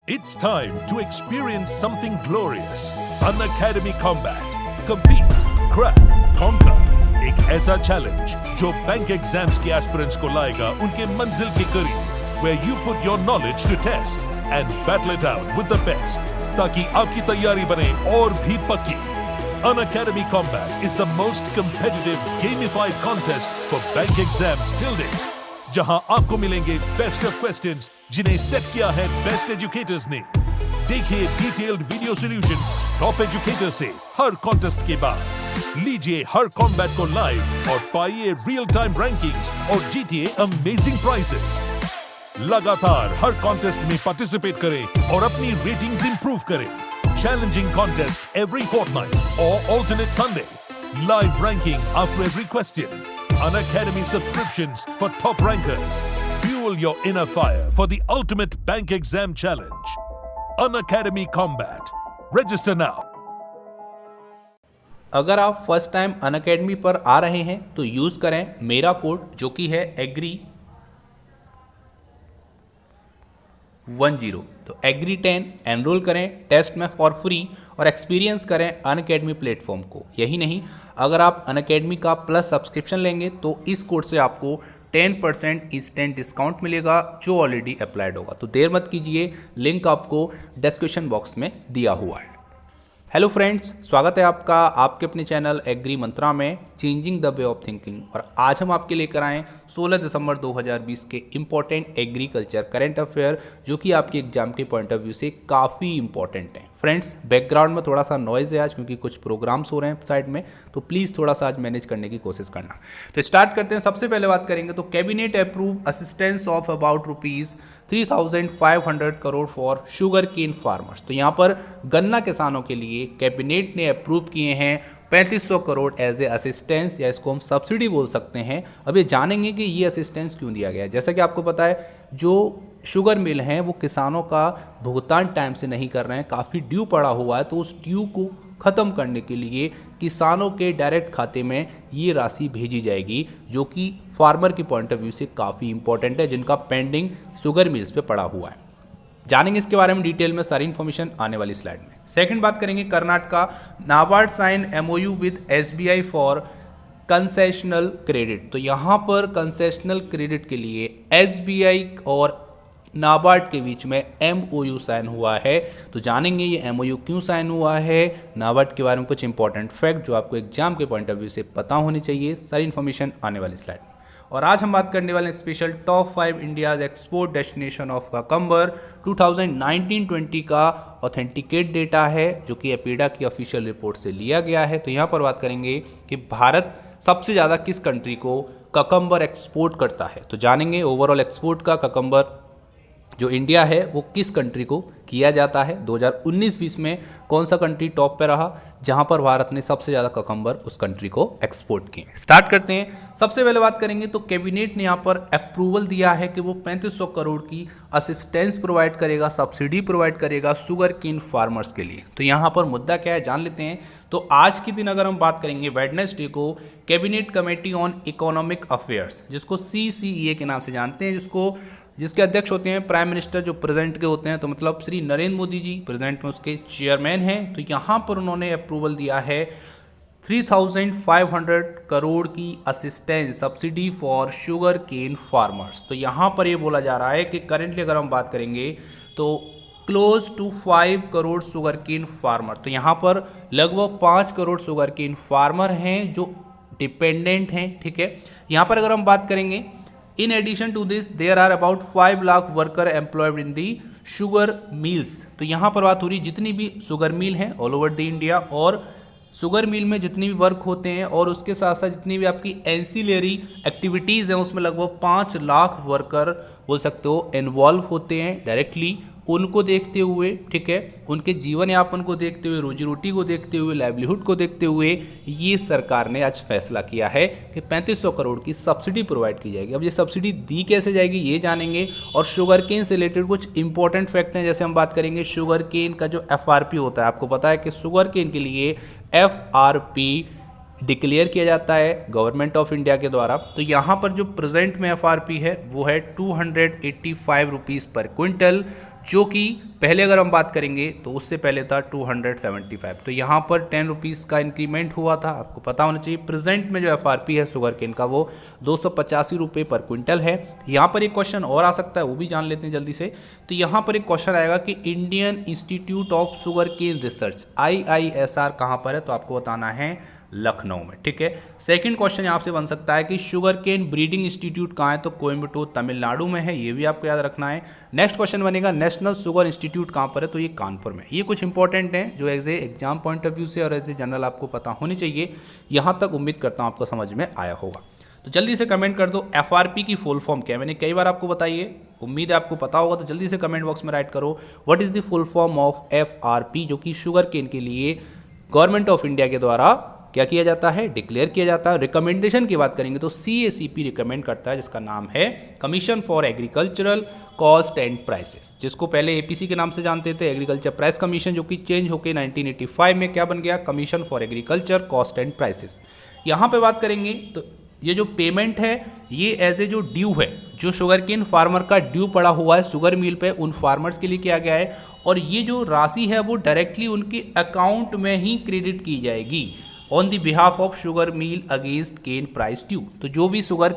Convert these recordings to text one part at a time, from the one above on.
It's time to experience something glorious. Unacademy Combat. Compete, crack, conquer. एक ऐसा challenge जो bank exams के aspirants को लाएगा उनके मंजिल के करीब, where you put your knowledge to test and battle it out with the best, ताकि आपकी तैयारी बने और भी पक्की. Unacademy Combat is the most competitive gamified contest for bank exams till date, जहां आपको मिलेंगे बेस्ट ऑफ क्वेश्चंस जिन्हें सेट किया है बेस्ट एजुकेटर्स ने. देखिए detailed video solutions top educator से हर कॉन्टेस्ट के बाद. लीजिए हर कॉम्बैट को लाइव और पाइए रियल टाइम रैंकिंग्स और जीतिए अमेजिंग प्राइजेस. लगातार हर कॉन्टेस्ट में पार्टिसिपेट करें और अपनी रेटिंग्स इंप्रूव करें. चैलेंजिंग कॉन्टेस्ट एवरी फोर्टनाइट और alternate Sunday. Live ranking after every question. Unacademy subscriptions for top rankers. Fuel your inner fire for the ultimate bank exam challenge. Unacademy Combat. Register now. अगर आप first time Unacademy पर आ रहे हैं तो use करें मेरा code जो कि है AGRI10. तो AGRI10 एनरोल करें टेस्ट में फॉर फ्री और एक्सपीरियंस करें अनअकैडमी प्लेटफॉर्म को. यही नहीं, अगर आप अनअकैडमी का प्लस सब्सक्रिप्शन लेंगे तो इस कोड से आपको 10% इंस्टेंट डिस्काउंट मिलेगा जो ऑलरेडी अप्लाइड होगा. तो देर मत कीजिए, लिंक आपको डिस्क्रिप्शन बॉक्स में दिया हुआ है. हेलो फ्रेंड्स, स्वागत है आपका आपके अपने चैनल एग्री मंत्रा में changing the way of thinking. और आज हम आपके लेकर आए 16 दिसंबर 2020 के इम्पोर्टेंट एग्रीकल्चर करंट अफेयर जो कि आपके एग्जाम के पॉइंट ऑफ व्यू से काफ़ी इंपॉर्टेंट हैं. फ्रेंड्स, बैकग्राउंड में थोड़ा सा नॉइज़ है आज क्योंकि कुछ प्रोग्राम्स हो रहे हैं साइड में, तो प्लीज़ थोड़ा सा आज मैनेज करने की कोशिश करना. तो स्टार्ट करते हैं. सबसे पहले बात करेंगे तो cabinet approve assistance of about ₹3,500 crore for sugarcane farmers. तो यहाँ पर गन्ना किसानों के लिए कैबिनेट ने अप्रूव किए हैं 3500 करोड़ एज ए असिस्टेंस, या इसको हम सब्सिडी बोल सकते हैं. अब ये जानेंगे कि ये असिस्टेंस क्यों दिया गया है. जैसा कि आपको पता है, जो शुगर मिल हैं वो किसानों का भुगतान टाइम से नहीं कर रहे हैं, काफ़ी ड्यू पड़ा हुआ है. तो उस ड्यू को ख़त्म करने के लिए किसानों के डायरेक्ट खाते में ये राशि भेजी जाएगी जो कि फार्मर की पॉइंट ऑफ व्यू से काफ़ी इंपॉर्टेंट है, जिनका पेंडिंग शुगर मिल्स पे पड़ा हुआ है. जानेंगे इसके बारे में डिटेल में सारी इन्फॉर्मेशन आने वाली स्लाइड में. सेकंड बात करेंगे Karnataka. NABARD sign MOU with SBI for concessional credit. तो यहाँ पर कंसेशनल क्रेडिट के लिए SBI और नाबार्ड के बीच में MOU साइन हुआ है. तो जानेंगे ये MOU क्यों साइन हुआ है, नाबार्ड के बारे में कुछ इंपॉर्टेंट फैक्ट जो आपको एग्जाम के पॉइंट ऑफ व्यू से पता होनी चाहिए. सारी इन्फॉर्मेशन आने वाली स्लाइड में. और आज हम बात करने वाले हैं special top 5 India's export destination of cucumber 2019-20 का ऑथेंटिकेट डेटा है जो कि एपीडा की ऑफिशियल रिपोर्ट से लिया गया है. तो यहाँ पर बात करेंगे कि भारत सबसे ज़्यादा किस कंट्री को ककम्बर एक्सपोर्ट करता है. तो जानेंगे ओवरऑल एक्सपोर्ट का ककम्बर जो इंडिया है वो किस कंट्री को किया जाता है. 2019-20 में कौन सा कंट्री टॉप पे रहा जहां पर भारत ने सबसे ज़्यादा ककम्बर उस कंट्री को एक्सपोर्ट किए. स्टार्ट करते हैं. सबसे पहले बात करेंगे तो कैबिनेट ने यहाँ पर अप्रूवल दिया है कि वो 3500 करोड़ की असिस्टेंस प्रोवाइड करेगा, सब्सिडी प्रोवाइड करेगा शुगर केन फार्मर्स के लिए. तो यहाँ पर मुद्दा क्या है जान लेते हैं. तो आज के दिन अगर हम बात करेंगे वेडनेसडे को cabinet committee on economic affairs, जिसको CCEA के नाम से जानते हैं, जिसके अध्यक्ष होते हैं प्राइम मिनिस्टर जो प्रेजेंट के होते हैं. तो मतलब श्री नरेंद्र मोदी जी प्रेजेंट में उसके चेयरमैन हैं. तो यहाँ पर उन्होंने अप्रूवल दिया है 3,500 करोड़ की assistance subsidy for sugarcane farmers. तो यहाँ पर ये बोला जा रहा है कि करेंटली अगर हम बात करेंगे तो close to 5 crore sugarcane farmer. तो यहाँ पर लगभग 5 करोड़ शुगर केन फार्मर हैं जो डिपेंडेंट हैं. ठीक है, यहाँ पर अगर हम बात करेंगे in addition to this there are about 5 lakh worker employed in the sugar mills. तो यहाँ पर बात हो रही जितनी भी शुगर मिल हैं ऑल ओवर द इंडिया, और शुगर मिल में जितनी भी वर्क होते हैं और उसके साथ साथ जितनी भी आपकी एंसिलरी एक्टिविटीज़ हैं उसमें लगभग 5 लाख वर्कर बोल सकते हो इन्वॉल्व होते हैं डायरेक्टली. उनको देखते हुए, ठीक है, उनके जीवन यापन को देखते हुए, रोजी रोटी को देखते हुए, लाइवलीहुड को देखते हुए ये सरकार ने आज फैसला किया है कि 3500 करोड़ की सब्सिडी प्रोवाइड की जाएगी. अब ये सब्सिडी दी कैसे जाएगी ये जानेंगे. और शुगर केन से रिलेटेड कुछ इंपॉर्टेंट फैक्ट हैं. जैसे हम बात करेंगे शुगर केन का जो FRP होता है, आपको पता है कि शुगर केन के लिए FRP डिक्लेयर किया जाता है गवर्नमेंट ऑफ इंडिया के द्वारा. तो यहाँ पर जो प्रेजेंट में FRP है वो है 285 रुपीज़ पर क्विंटल, जो कि पहले अगर हम बात करेंगे तो उससे पहले था 275। तो यहाँ पर 10 रुपीज़ का इंक्रीमेंट हुआ था, आपको पता होना चाहिए। प्रेजेंट में जो FRP है शुगर केन का वो 285 रुपये पर क्विंटल है। यहाँ पर एक क्वेश्चन और आ सकता है, वो भी जान लेते हैं जल्दी से। तो यहाँ पर एक क्वेश्चन आएगा कि Indian institute of sugarcane research IISR कहाँ पर है, तो आपको बताना है लखनऊ में, ठीक है। सेकंड क्वेश्चन यहाँ से बन सकता है कि शुगर केन ब्रीडिंग इंस्टीट्यूट कहाँ है, तो कोयम्बटूर तमिलनाडु में है, ये भी आपको याद रखना है। नेक्स्ट क्वेश्चन बनेगा नेशनल शुगर इंस्टीट्यूट कहाँ पर है, तो ये कानपुर में। ये कुछ इंपॉर्टेंट हैं जो as a exam point of view से और एज ए जनरल आपको पता होनी चाहिए। यहाँ तक उम्मीद करता हूँ आपको समझ में आया होगा। तो जल्दी से कमेंट कर दो FRP की फुल फॉर्म क्या है। मैंने कई बार आपको बताई है, उम्मीद है आपको पता होगा, तो जल्दी से कमेंट बॉक्स में राइट करो what is the full form of FRP, जो कि शुगर केन के लिए गवर्नमेंट ऑफ इंडिया के द्वारा क्या किया जाता है, डिक्लेयर किया जाता है। रिकमेंडेशन की बात करेंगे तो CACP रिकमेंड करता है, जिसका नाम है commission for agricultural cost and prices, जिसको पहले APC के नाम से जानते थे, एग्रीकल्चर प्राइस कमीशन, जो कि चेंज होकर 1985 में क्या बन गया, commission for agriculture cost and prices. यहाँ पे बात करेंगे तो ये जो पेमेंट है ये एज ए जो ड्यू है, जो शुगर केन फार्मर का ड्यू पड़ा हुआ है शुगर मिल पे, उन फार्मर्स के लिए किया गया है। और ये जो राशि है वो डायरेक्टली उनके अकाउंट में ही क्रेडिट की जाएगी on the behalf of sugar mill against cane price due. तो जो भी शुगर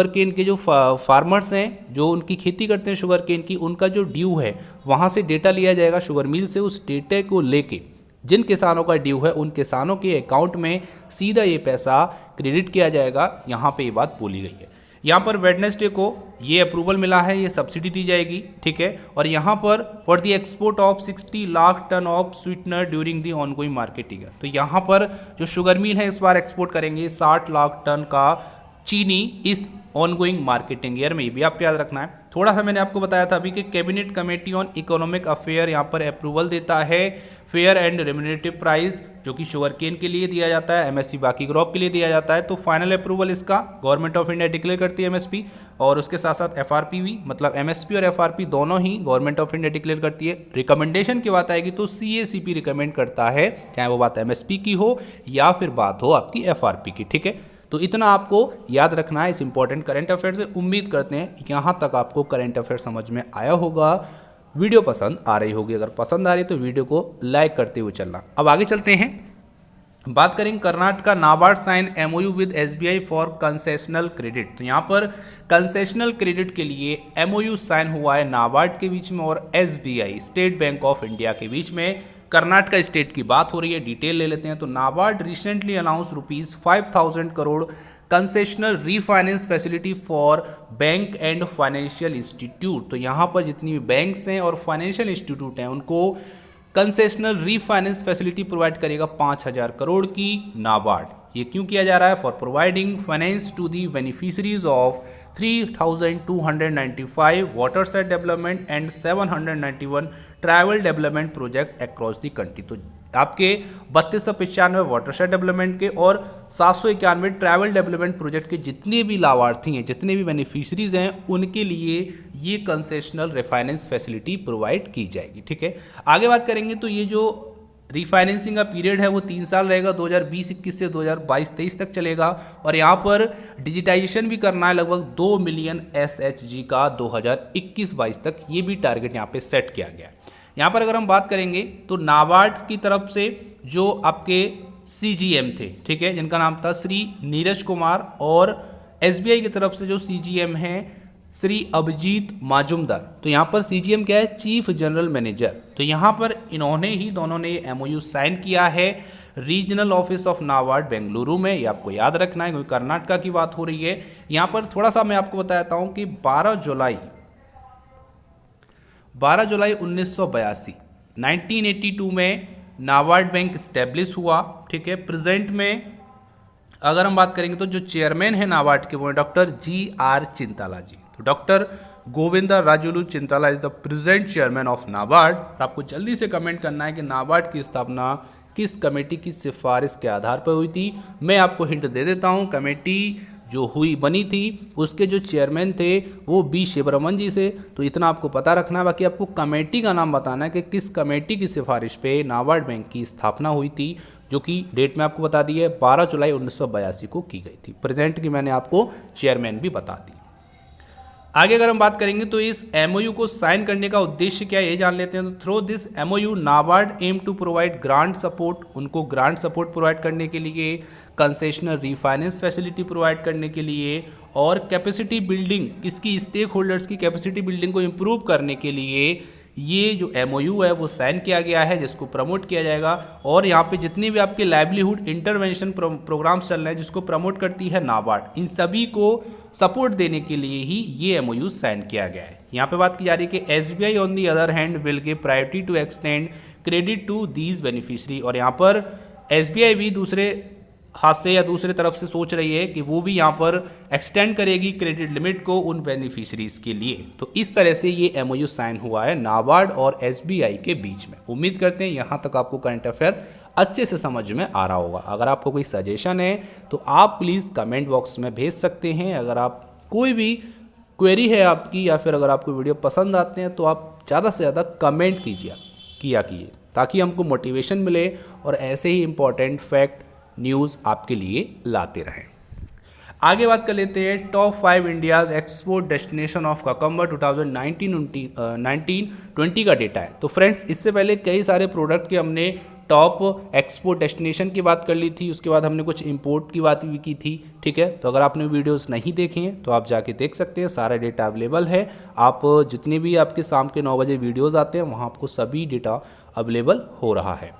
केन के जो फार्मर्स हैं, जो उनकी खेती करते हैं शुगर केन की, उनका जो ड्यू है वहाँ से डेटा लिया जाएगा शुगर मिल से। उस डेटे को लेके जिन किसानों का ड्यू है उन किसानों के अकाउंट में सीधा ये पैसा क्रेडिट किया जाएगा। यहाँ पे ये बात बोली गई है। यहाँ पर वेडनेसडे को ये अप्रूवल मिला है, ये सब्सिडी दी जाएगी, ठीक है। और यहाँ पर for the export of 60 lakh ton of sweetener during the ongoing marketing. तो यहाँ पर जो शुगर मिल है इस बार एक्सपोर्ट करेंगे 60 लाख टन का चीनी इस ऑनगोइंग मार्केटिंग ईयर में, ये भी आपको याद रखना है। थोड़ा सा मैंने आपको बताया था अभी कि cabinet committee on economic affair यहाँ पर अप्रूवल देता है फेयर एंड रेम्युनरेटिव प्राइस, जो कि शुगर केन के लिए दिया जाता है, MSP बाकी क्रॉप के लिए दिया जाता है। तो फाइनल अप्रूवल इसका गवर्नमेंट ऑफ इंडिया डिक्लेयर करती है MSP, और उसके साथ साथ FRP भी, मतलब MSP और FRP दोनों ही गवर्नमेंट ऑफ इंडिया डिक्लेयर करती है। रिकमेंडेशन की बात आएगी तो CACP रिकमेंड करता है, चाहे वो बात MSP की हो या फिर बात हो आपकी FRP की, ठीक है। तो इतना आपको याद रखना है इस इंपॉर्टेंट करंट अफेयर से। उम्मीद करते हैं यहाँ तक आपको करंट अफेयर समझ में आया होगा। वीडियो पसंद आ रही होगी, अगर पसंद आ रही तो वीडियो को लाइक करते हुए चलना। अब आगे चलते हैं, बात करेंगे Karnataka NABARD sign MOU with SBI for concessional credit. तो यहाँ पर कंसेशनल क्रेडिट के लिए MOU साइन हुआ है नाबार्ड के बीच में और SBI state bank of India के बीच में। कर्नाटक स्टेट की बात हो रही है, डिटेल ले लेते हैं। तो NABARD recently announce ₹5,000 crore concessional refinance facility for bank and financial institute. तो यहाँ पर जितनी भी बैंक्स हैं और फाइनेंशियल इंस्टीट्यूट हैं उनको कंसेशनल रीफाइनेंस फैसिलिटी प्रोवाइड करेगा 5,000 करोड़ की नाबार्ड। ये क्यों किया जा रहा है? For providing finance to the beneficiaries of 3,295 watershed development and 791 travel development project across the country. तो आपके 3295 वाटरशेड डेवलपमेंट के और 791 ट्रैवल डेवलपमेंट प्रोजेक्ट के जितने भी लाभार्थी हैं, जितने भी बेनिफिशरीज हैं, उनके लिए ये कंसेशनल रिफाइनेंस फैसिलिटी प्रोवाइड की जाएगी, ठीक है। आगे बात करेंगे तो ये जो रीफाइनेंसिंग का पीरियड है वो 3 साल रहेगा, 2020-21 से 2022-23 तक चलेगा। और यहाँ पर डिजिटाइजेशन भी करना है लगभग 2 मिलियन SHG का 2021-22 तक, ये भी टारगेट यहाँ पे सेट किया गया है। यहाँ पर अगर हम बात करेंगे तो नाबार्ड की तरफ से जो आपके CGM थे, ठीक है, जिनका नाम था श्री नीरज कुमार, और SBI की तरफ से जो CGM हैं श्री अभिजीत माजुमदार। तो यहाँ पर CGM क्या है? Chief general manager. तो यहाँ पर इन्होंने ही दोनों ने MOU साइन किया है regional office of NABARD Bengaluru में। ये आपको याद रखना है क्योंकि कर्नाटका की बात हो रही है। यहाँ पर थोड़ा सा मैं आपको बताता हूँ कि 12 जुलाई 1982 1982 में नाबार्ड बैंक स्टैब्लिश हुआ, ठीक है। प्रेजेंट में अगर हम बात करेंगे तो जो चेयरमैन है नाबार्ड के वो है डॉक्टर GR चिंताला जी। तो doctor Govinda Rajulu Chintala is the present chairman of NABARD. आपको जल्दी से कमेंट करना है कि नाबार्ड की स्थापना किस कमेटी की सिफारिश के आधार पर हुई थी। मैं आपको हिंट दे देता हूं, कमेटी जो बनी थी उसके जो चेयरमैन थे वो B शिवरमन जी से। तो इतना आपको पता रखना है। बाकी आपको कमेटी का नाम बताना है कि किस कमेटी की सिफारिश पे नाबार्ड बैंक की स्थापना हुई थी, जो कि डेट में आपको बता दी है 12 जुलाई 1982 को की गई थी। प्रेजेंट की मैंने आपको चेयरमैन भी बता दी। आगे अगर हम बात करेंगे तो इस एमओयू को साइन करने का उद्देश्य क्या है ये जान लेते हैं। तो through this MOU NABARD aim to provide grant support, उनको ग्रांट सपोर्ट प्रोवाइड करने के लिए, कंसेशनल रीफाइनेंस फैसिलिटी प्रोवाइड करने के लिए और कैपेसिटी बिल्डिंग, किसकी, स्टेक होल्डर्स की कैपेसिटी बिल्डिंग को इम्प्रूव करने के लिए ये जो एमओयू है वो साइन किया गया है, जिसको प्रमोट किया जाएगा। और यहाँ पे जितनी भी आपके लाइवलीहुड इंटरवेंशन प्रोग्राम्स चल रहे हैं जिसको प्रमोट करती है नाबार्ड, इन सभी को सपोर्ट देने के लिए ही ये एमओयू साइन किया गया है। यहाँ पे बात की जा रही है कि SBI on the other hand will give priority to extend credit to these beneficiary, और यहाँ पर एसबीआई भी दूसरे हाथ से या दूसरे तरफ से सोच रही है कि वो भी यहाँ पर एक्सटेंड करेगी क्रेडिट लिमिट को उन बेनिफिशरीज के लिए। तो इस तरह से ये एमओयू साइन हुआ है नाबार्ड और एसबीआई के बीच में। उम्मीद करते हैं यहाँ तक आपको करंट अफेयर अच्छे से समझ में आ रहा होगा। अगर आपको कोई सजेशन है तो आप प्लीज़ कमेंट बॉक्स में भेज सकते हैं। अगर आप कोई भी क्वेरी है आपकी या फिर अगर आपको वीडियो पसंद आते हैं तो आप ज़्यादा से ज़्यादा कमेंट कीजिए ताकि हमको मोटिवेशन मिले और ऐसे ही इंपॉर्टेंट फैक्ट न्यूज़ आपके लिए लाते रहें। आगे बात कर लेते हैं top 5 India's export destination of cucumber 2019-20 का डेटा है। तो फ्रेंड्स, इससे पहले कई सारे प्रोडक्ट के हमने टॉप एक्सपोर्ट डेस्टिनेशन की बात कर ली थी, उसके बाद हमने कुछ इंपोर्ट की बात भी की थी। ठीक है, तो अगर आपने वीडियोस नहीं देखे हैं तो आप जाके देख सकते हैं, सारा डेटा अवेलेबल है। आप जितने भी आपके शाम के 9 बजे वीडियोस आते हैं वहाँ आपको सभी डेटा अवेलेबल हो रहा है।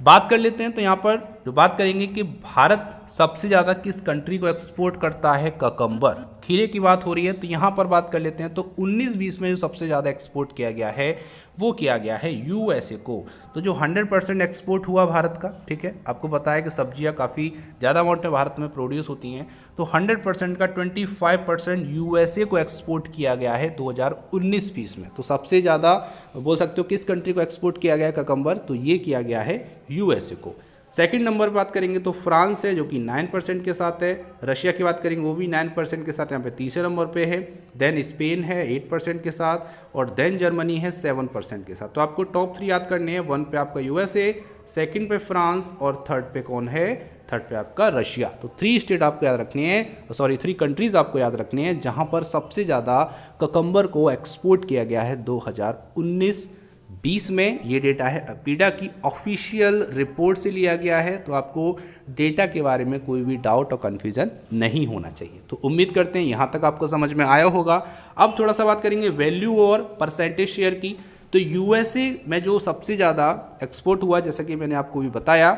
बात कर लेते हैं तो यहाँ पर जो बात करेंगे कि भारत सबसे ज़्यादा किस कंट्री को एक्सपोर्ट करता है, ककम्बर, खीरे की बात हो रही है। तो यहाँ पर बात कर लेते हैं तो 19-20 में जो सबसे ज़्यादा एक्सपोर्ट किया गया है वो किया गया है यूएसए को। तो जो 100% एक्सपोर्ट हुआ भारत का, ठीक है, आपको पता है कि सब्जियाँ काफ़ी ज़्यादा अमाउंट में भारत में प्रोड्यूस होती हैं, तो 100% का 25% यूएसए को एक्सपोर्ट किया गया है 2019-20 में। तो सबसे ज़्यादा बोल सकते हो किस कंट्री को एक्सपोर्ट किया गया है ककम्बर, तो ये किया गया है यूएसए को। सेकंड नंबर पर बात करेंगे तो फ्रांस है जो कि 9% के साथ है। रशिया की बात करेंगे वो भी 9% के साथ यहाँ पे तीसरे नंबर पे है। देन स्पेन है 8% के साथ और देन जर्मनी है 7% के साथ। तो आपको टॉप 3 याद करने हैं। 1 पे आपका यूएसए, सेकंड पे फ्रांस और थर्ड पे कौन है, थर्ड पे आपका रशिया। तो 3 स्टेट आपको याद रखने हैं, 3 कंट्रीज आपको याद रखने हैं जहाँ पर सबसे ज़्यादा ककम्बर को एक्सपोर्ट किया गया है 2019-20 में। ये डेटा है अपीडा की ऑफिशियल रिपोर्ट से लिया गया है, तो आपको डेटा के बारे में कोई भी डाउट और कन्फ्यूजन नहीं होना चाहिए। तो उम्मीद करते हैं यहाँ तक आपको समझ में आया होगा। अब थोड़ा सा बात करेंगे वैल्यू और परसेंटेज शेयर की। तो यूएसए में जो सबसे ज़्यादा एक्सपोर्ट हुआ, जैसा कि मैंने आपको भी बताया,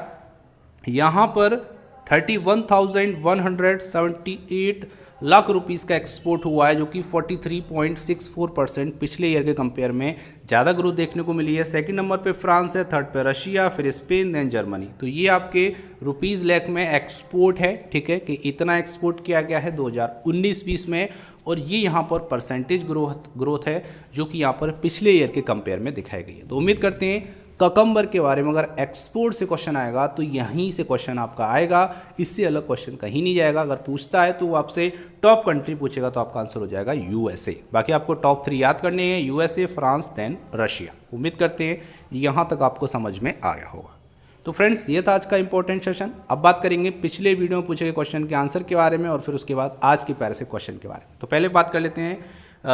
यहाँ पर 31,178 लाख रुपीस का एक्सपोर्ट हुआ है, जो कि 43.64% पिछले ईयर के कंपेयर में ज़्यादा ग्रोथ देखने को मिली है। सेकंड नंबर पे फ्रांस है, थर्ड पे रशिया, फिर स्पेन, देन जर्मनी। तो ये आपके रुपीज़ लाख में एक्सपोर्ट है, ठीक है, कि इतना एक्सपोर्ट किया गया है 2019-20 में। और ये यहाँ पर परसेंटेज ग्रोथ है जो कि यहाँ पर पिछले ईयर के कंपेयर में दिखाई गई है। तो उम्मीद करते हैं ककम्बर के बारे में अगर एक्सपोर्ट से क्वेश्चन आएगा तो यहीं से क्वेश्चन आपका आएगा, इससे अलग क्वेश्चन कहीं नहीं जाएगा। अगर पूछता है तो वो आपसे टॉप कंट्री पूछेगा तो आपका आंसर हो जाएगा यूएसए। बाकी आपको टॉप 3 याद करने हैं, यूएसए, फ्रांस, देन रशिया। उम्मीद करते हैं यहाँ तक आपको समझ में आ गया होगा। तो फ्रेंड्स, ये था आज का इंपॉर्टेंट सेशन। अब बात करेंगे पिछले वीडियो में पूछे गए क्वेश्चन के आंसर के बारे में और फिर उसके बाद आज के पैर से क्वेश्चन के बारे में। तो पहले बात कर लेते हैं,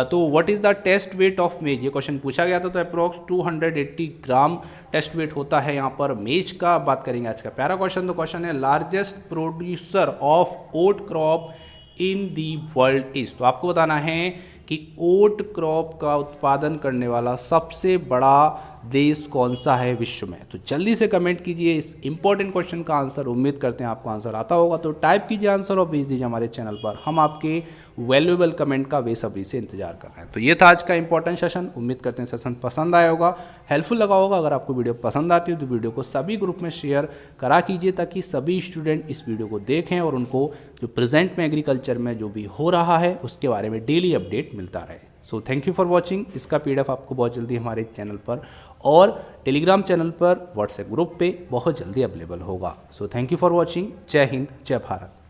तो what is the test weight of maize, ये क्वेश्चन पूछा गया था। तो अप्रॉक्स 280 ग्राम टेस्ट वेट होता है यहाँ पर मेज का। बात करेंगे आज का प्यारा क्वेश्चन। तो क्वेश्चन है largest producer of oat crop in the world is. तो आपको बताना है कि ओट क्रॉप का उत्पादन करने वाला सबसे बड़ा देश कौन सा है विश्व में। तो जल्दी से कमेंट कीजिए इस इंपॉर्टेंट क्वेश्चन का आंसर। उम्मीद करते हैं आपको आंसर आता होगा, तो टाइप कीजिए आंसर और भेज दीजिए हमारे चैनल पर। हम आपके वैल्यूएबल कमेंट का बेसब्री से इंतजार कर रहे हैं। तो ये था आज का इंपॉर्टेंट सेशन। उम्मीद करते हैं सेशन पसंद आया होगा, हेल्पफुल लगा होगा। अगर आपको वीडियो पसंद आती हो तो वीडियो को सभी ग्रुप में शेयर करा कीजिए ताकि सभी स्टूडेंट इस वीडियो को देखें और उनको जो प्रेजेंट में एग्रीकल्चर में जो भी हो रहा है उसके बारे में डेली अपडेट मिलता रहे। So thank you for watching. इसका PDF आपको बहुत जल्दी हमारे चैनल पर और टेलीग्राम चैनल पर, व्हाट्सएप ग्रुप पे बहुत जल्दी अवेलेबल होगा। So thank you for watching. जय हिंद, जय भारत।